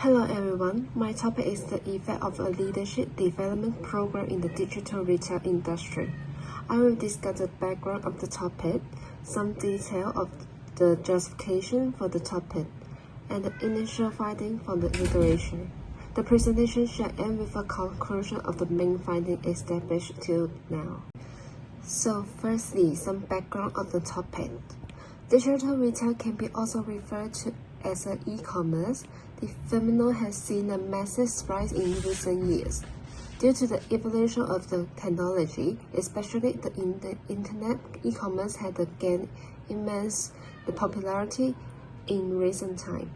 Hello everyone, my topic is the effect of a leadership development program in the digital retail industry. I will discuss the background of the topic, some detail of the justification for the topic, and the initial finding from the evaluation. The presentation shall end with a conclusion of the main finding established till now. So firstly, some background of the topic. Digital retail can be also referred to as an e-commerce. The phenomenon has seen a massive rise in recent years. Due to the evolution of the technology, especially in the internet, e-commerce has gained immense popularity in recent time.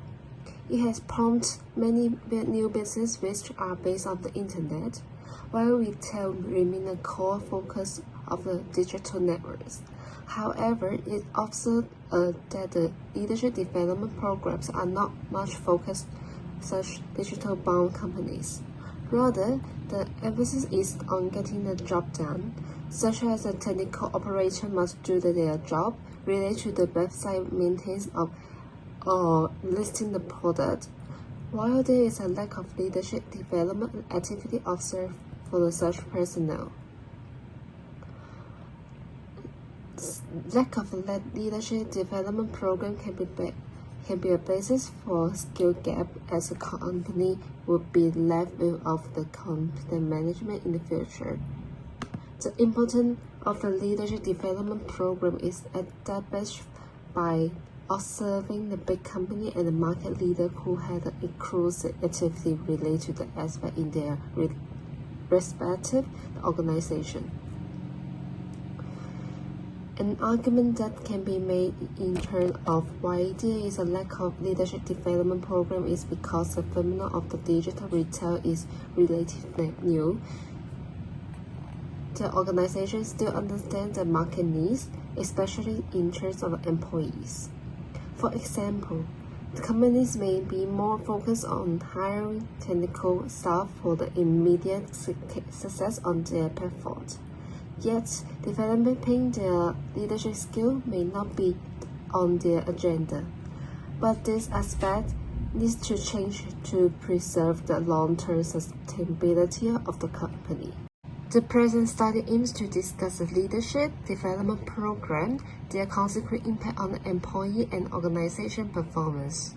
It has prompted many new businesses which are based on the internet, while retail remains a core focus of the digital networks. However, it observed that the leadership development programs are not much focused on such digital-bound companies. Rather, the emphasis is on getting the job done, such as the technical operator must do their job related to the website maintenance or listing the product, while there is a lack of leadership development activity observed for such personnel. Lack of a leadership development program can be a basis for skill gap, as a company would be left without the competent management in the future. The importance of the leadership development program is established by observing the big company and the market leader who had an inclusive activity related to the aspect in their respective organization. An argument that can be made in terms of why there is a lack of leadership development program is because the phenomenon of the digital retail is relatively new. The organization still understands the market needs, especially in terms of employees. For example, the companies may be more focused on hiring technical staff for the immediate success on their platform. Yet, developing their leadership skill may not be on their agenda. But this aspect needs to change to preserve the long-term sustainability of the company. The present study aims to discuss the leadership development program, their consequent impact on the employee and organization performance.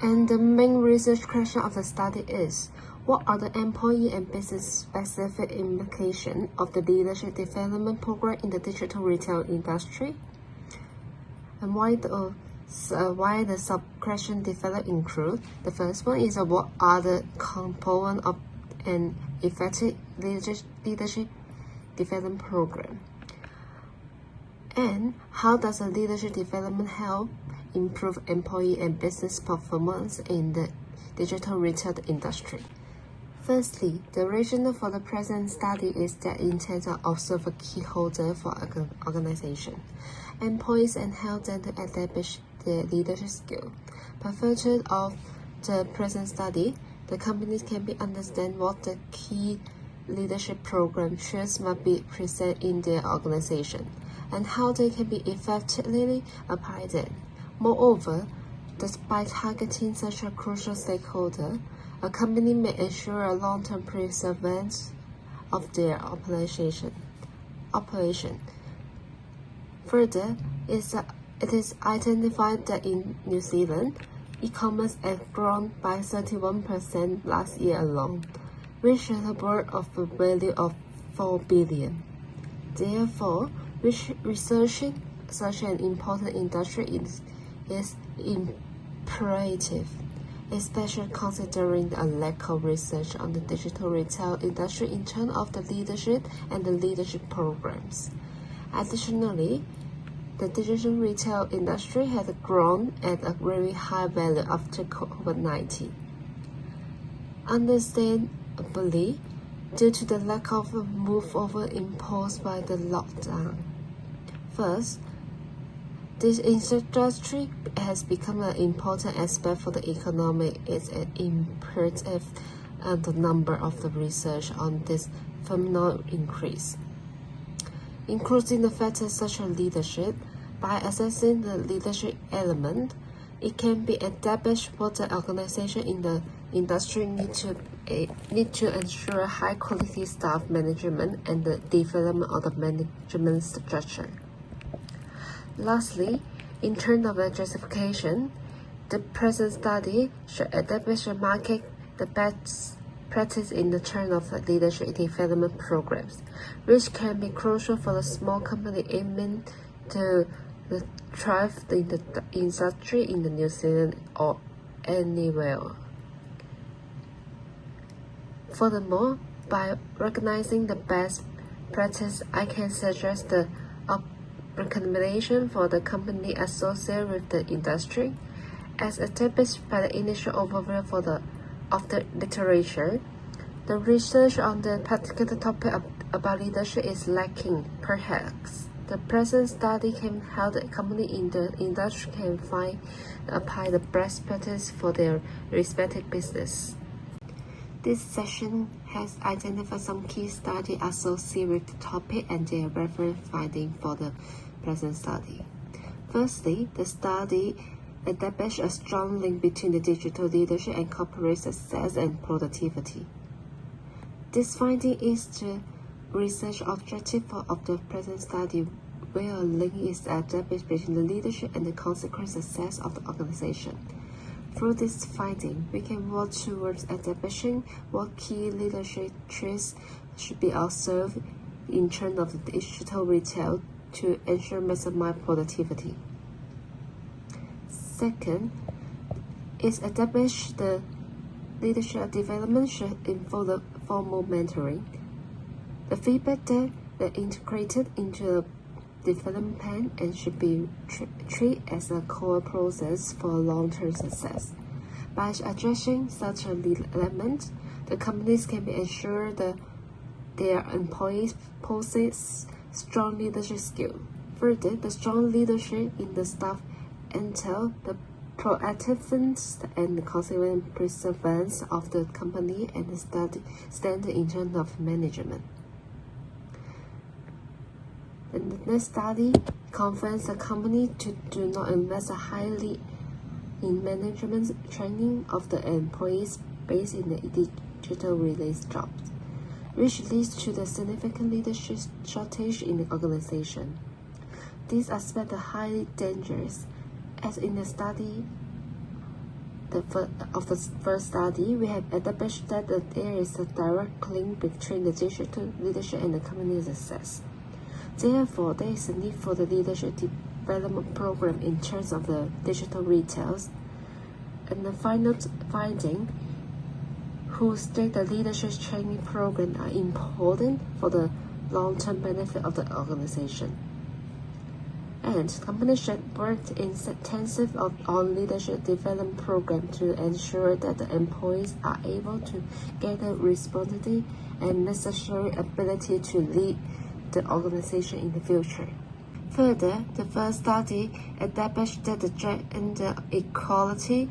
And the main research question of the study is, what are the employee and business-specific implications of the leadership development program in the digital retail industry? And why the sub-question developed include? The first one is what are the components of an effective leadership development program? And how does the leadership development help improve employee and business performance in the digital retail industry? Firstly, the rationale for the present study is that it intends to observe a key holder for an organization, employees, and help them to establish their leadership skill. By virtue of the present study, the companies can be understand what the key leadership program should must be present in their organization, and how they can be effectively applied. Moreover, by targeting such a crucial stakeholder, a company may ensure a long-term preservation of their operation. Further, it is identified that in New Zealand, e-commerce has grown by 31% last year alone, which is a worth of a value of 4 billion. Therefore, researching such an important industry is imperative, especially considering a lack of research on the digital retail industry in terms of the leadership and the leadership programs. Additionally, the digital retail industry has grown at a very high value after COVID-19. Understandably, due to the lack of a move over imposed by the lockdown. First, this industry has become an important aspect for the economy. It's an imperative, and the number of the research on this phenomenon increase, including the factors such as leadership. By assessing the leadership element, It can be established what the organization in the industry need to ensure high-quality staff management and the development of the management structure. Lastly, in terms of the justification, the present study should establish a market the best practice in the terms of the leadership development programs, which can be crucial for the small company aiming to thrive in the industry in the New Zealand or anywhere. Furthermore, by recognizing the best practice, I can suggest the recommendation for the company associated with the industry, as established by the initial overview of the literature. The research on the particular topic about leadership is lacking. Perhaps the present study can help the company in the industry can find and apply the best practice for their respective business. This session has identified some key studies associated with the topic and their reference findings for the present study. Firstly, the study established a strong link between the digital leadership and corporate success and productivity. This finding is the research objective of the present study, where a link is established between the leadership and the consequent success of the organization. Through this finding, we can work towards establishing what key leadership traits should be observed in terms of digital retail to ensure maximized productivity. Second, is establish the leadership development should involve the formal mentoring. The feedback that are integrated into a development plan and should be treated as a core process for long-term success. By addressing such an element, the companies can be ensured that their employees possess strong leadership skills. Further, the strong leadership in the staff entail the proactiveness and the consequent perseverance of the company and the standard in terms of management. And the next study confirms the company to do not invest highly in management training of the employees based in the digital-related jobs, which leads to the significant leadership shortage in the organization. These aspects are highly dangerous, as in the study of the first study, we have established that there is a direct link between the digital leadership and the company's success. Therefore, there is a need for the leadership development program in terms of the digital retails. And the final finding, who state the leadership training program are important for the long-term benefit of the organization. And companies should work intensive on leadership development program to ensure that the employees are able to gather responsibility and necessary ability to lead the organization in the future. Further, the first study established that the gender equality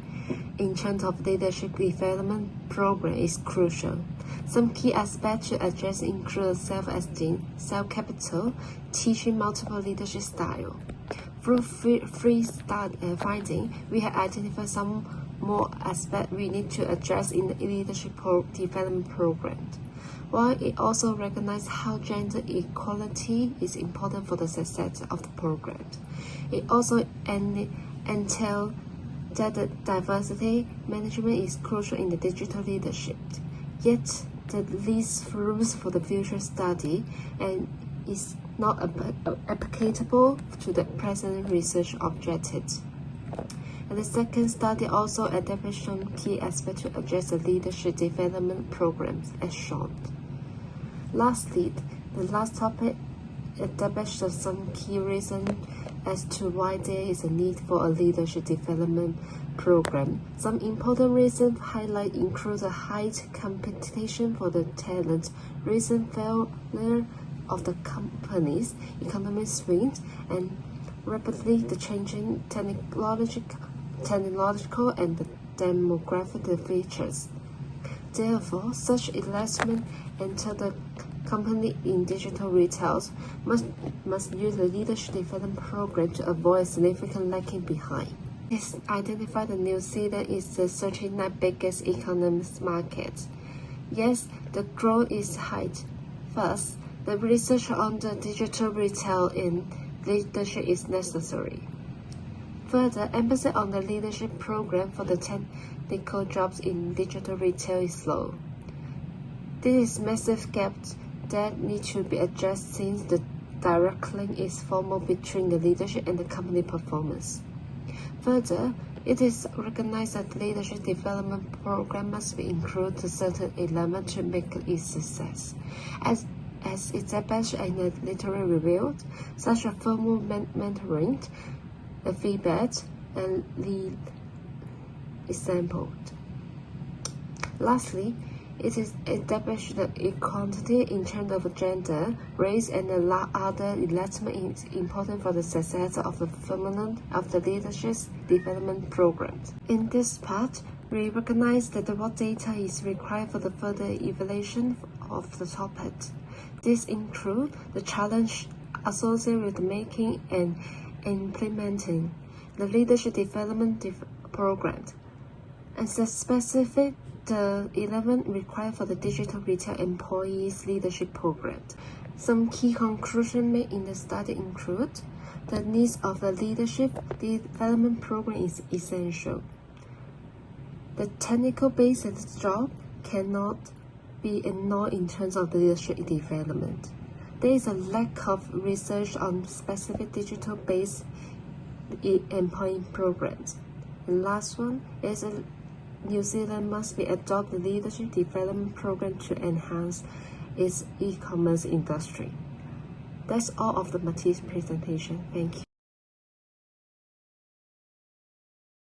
in terms of leadership development program is crucial. Some key aspects to address include self-esteem, self-capital, teaching multiple leadership styles. Through three findings, we have identified some more aspects we need to address in the leadership development program. While it also recognizes how gender equality is important for the success of the program, it also entails that the diversity management is crucial in the digital leadership. Yet, that leaves room for the future study and is not applicable to the present research objectives. And the second study also established some key aspects to address the leadership development programs as shown. Lastly, the last topic established some key reasons as to why there is a need for a leadership development program. Some important reasons highlight include the high competition for the talent, recent failure of the company's economic swings, and rapidly the changing technological and the demographic features. Therefore, such investment enter the company in digital retails must use the leadership development program to avoid significant lagging behind. It's identified that New Zealand is the 39th biggest economic market. Yes, the growth is high. First, the research on the digital retail in leadership is necessary. Further, emphasis on the leadership program for the technical jobs in digital retail is low. This is massive gap that need to be addressed since the direct link is formal between the leadership and the company performance. Further, it is recognized that leadership development program must be included to certain elements to make it a success. As established in the literary review, such as formal mentoring, the feedback, and the example. Lastly, it is established that equality in terms of gender, race, and other elements is important for the success of the phenomenon of the leadership development program. In this part, we recognize that what data is required for the further evaluation of the topic. This includes the challenge associated with making and implementing the leadership development program, and the specific the 11 required for the digital retail employees leadership program. Some key conclusions made in the study include the needs of the leadership development program is essential. The technical-based job cannot be ignored in terms of leadership development. There is a lack of research on specific digital-based employee programs. And last one is New Zealand must be adopt the leadership development program to enhance its e-commerce industry. That's all of the Matisse presentation. Thank you.